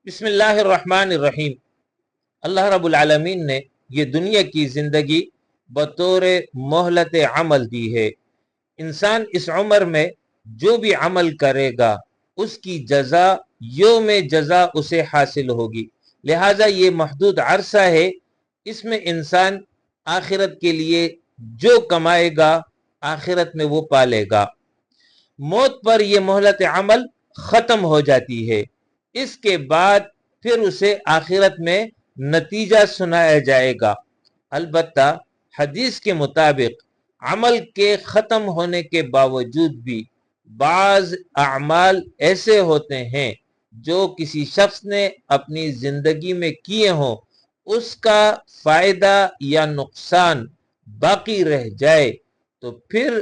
بسم اللہ الرحمن الرحیم۔ اللہ رب العالمین نے یہ دنیا کی زندگی بطور مہلت عمل دی ہے۔ انسان اس عمر میں جو بھی عمل کرے گا اس کی جزا یوم جزا اسے حاصل ہوگی، لہٰذا یہ محدود عرصہ ہے، اس میں انسان آخرت کے لیے جو کمائے گا آخرت میں وہ پالے گا۔ موت پر یہ مہلت عمل ختم ہو جاتی ہے، اس کے بعد پھر اسے آخرت میں نتیجہ سنایا جائے گا۔ البتہ حدیث کے مطابق عمل کے ختم ہونے کے باوجود بھی بعض اعمال ایسے ہوتے ہیں جو کسی شخص نے اپنی زندگی میں کیے ہوں، اس کا فائدہ یا نقصان باقی رہ جائے تو پھر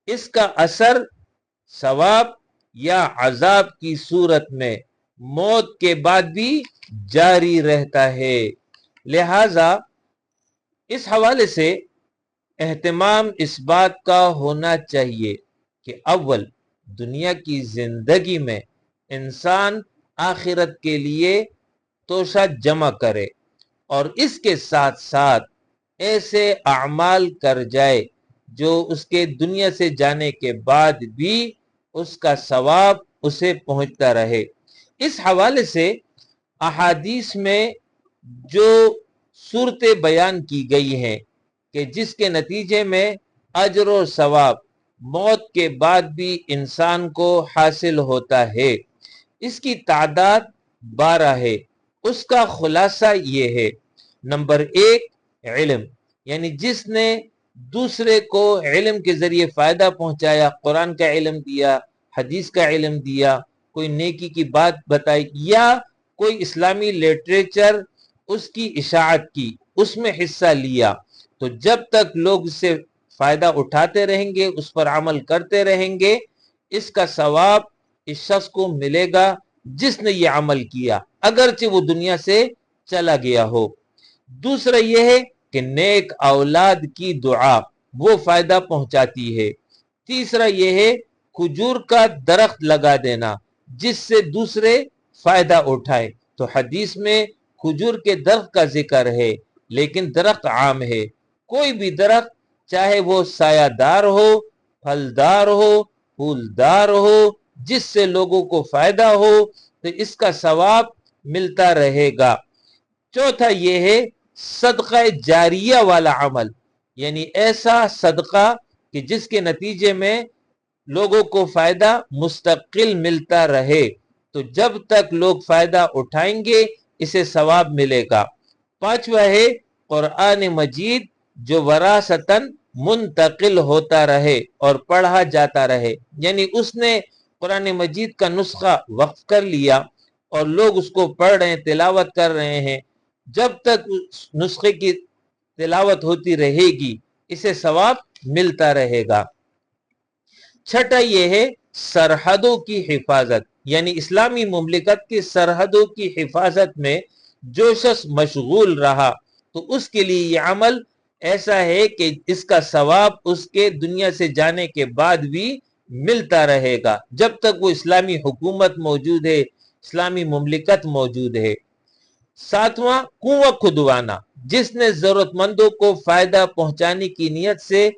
اس کا اثر ثواب یا عذاب کی صورت میں موت کے بعد بھی جاری رہتا ہے۔ لہٰذا اس حوالے سے اہتمام اس بات کا ہونا چاہیے کہ اول دنیا کی زندگی میں انسان آخرت کے لیے توشہ جمع کرے اور اس کے ساتھ ساتھ ایسے اعمال کر جائے جو اس کے دنیا سے جانے کے بعد بھی اس کا ثواب اسے پہنچتا رہے۔ اس حوالے سے احادیث میں جو صورتیں بیان کی گئی ہیں کہ جس کے نتیجے میں اجر و ثواب موت کے بعد بھی انسان کو حاصل ہوتا ہے، اس کی تعداد 12 ہے۔ اس کا خلاصہ یہ ہے: نمبر 1 علم، یعنی جس نے دوسرے کو علم کے ذریعے فائدہ پہنچایا، قرآن کا علم دیا، حدیث کا علم دیا، کوئی نیکی کی بات بتائی یا کوئی اسلامی لٹریچر اس کی اشاعت کی، اس میں حصہ لیا، تو جب تک لوگ اس سے فائدہ اٹھاتے رہیں گے، اس پر عمل کرتے رہیں گے، اس کا ثواب اس شخص کو ملے گا جس نے یہ عمل کیا، اگرچہ وہ دنیا سے چلا گیا ہو۔ دوسرا یہ ہے کہ نیک اولاد کی دعا وہ فائدہ پہنچاتی ہے۔ تیسرا یہ ہے کھجور کا درخت لگا دینا جس سے دوسرے فائدہ اٹھائے، تو حدیث میں کھجور کے درخت کا ذکر ہے لیکن درخت عام ہے، کوئی بھی درخت چاہے وہ سایہ دار ہو، پھلدار ہو، پھولدار ہو، جس سے لوگوں کو فائدہ ہو تو اس کا ثواب ملتا رہے گا۔ چوتھا یہ ہے صدقہ جاریہ والا عمل، یعنی ایسا صدقہ کہ جس کے نتیجے میں لوگوں کو فائدہ مستقل ملتا رہے، تو جب تک لوگ فائدہ اٹھائیں گے اسے ثواب ملے گا۔ پانچواں ہے قرآن مجید جو وراثتاً منتقل ہوتا رہے اور پڑھا جاتا رہے، یعنی اس نے قرآن مجید کا نسخہ وقف کر لیا اور لوگ اس کو پڑھ رہے ہیں، تلاوت کر رہے ہیں، جب تک اس نسخے کی تلاوت ہوتی رہے گی اسے ثواب ملتا رہے گا۔ چھٹا یہ ہے سرحدوں کی حفاظت، یعنی اسلامی مملکت کی سرحدوں کی حفاظت میں جو شخص مشغول رہا تو اس کے لیے یہ عمل ایسا ہے کہ اس کا ثواب اس کے دنیا سے جانے کے بعد بھی ملتا رہے گا جب تک وہ اسلامی حکومت موجود ہے، اسلامی مملکت موجود ہے۔ ساتواں کنواں کھدوانا، جس نے ضرورت مندوں کو فائدہ پہنچانے کی نیت سے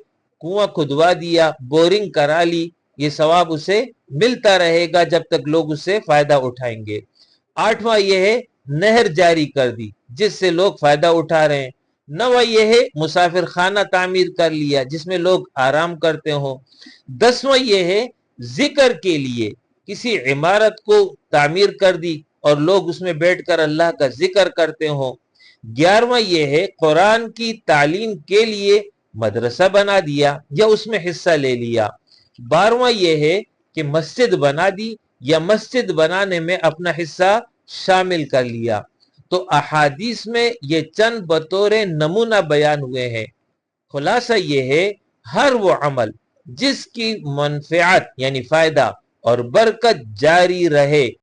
کنواں کھدوا دیا، بورنگ کرا لی، یہ ثواب اسے ملتا رہے گا جب تک لوگ اس سے فائدہ اٹھائیں گے۔ آٹھواں یہ ہے نہر جاری کر دی جس سے لوگ فائدہ اٹھا رہے ہیں۔ نواں یہ ہے مسافر خانہ تعمیر کر لیا جس میں لوگ آرام کرتے ہوں۔ دسواں یہ ہے ذکر کے لیے کسی عمارت کو تعمیر کر دی اور لوگ اس میں بیٹھ کر اللہ کا ذکر کرتے ہوں۔ گیارہواں یہ ہے قرآن کی تعلیم کے لیے مدرسہ بنا دیا یا اس میں حصہ لے لیا۔ بارہواں یہ ہے کہ مسجد بنا دی یا مسجد بنانے میں اپنا حصہ شامل کر لیا۔ تو احادیث میں یہ چند بطور نمونہ بیان ہوئے ہیں۔ خلاصہ یہ ہے ہر وہ عمل جس کی منفعت یعنی فائدہ اور برکت جاری رہے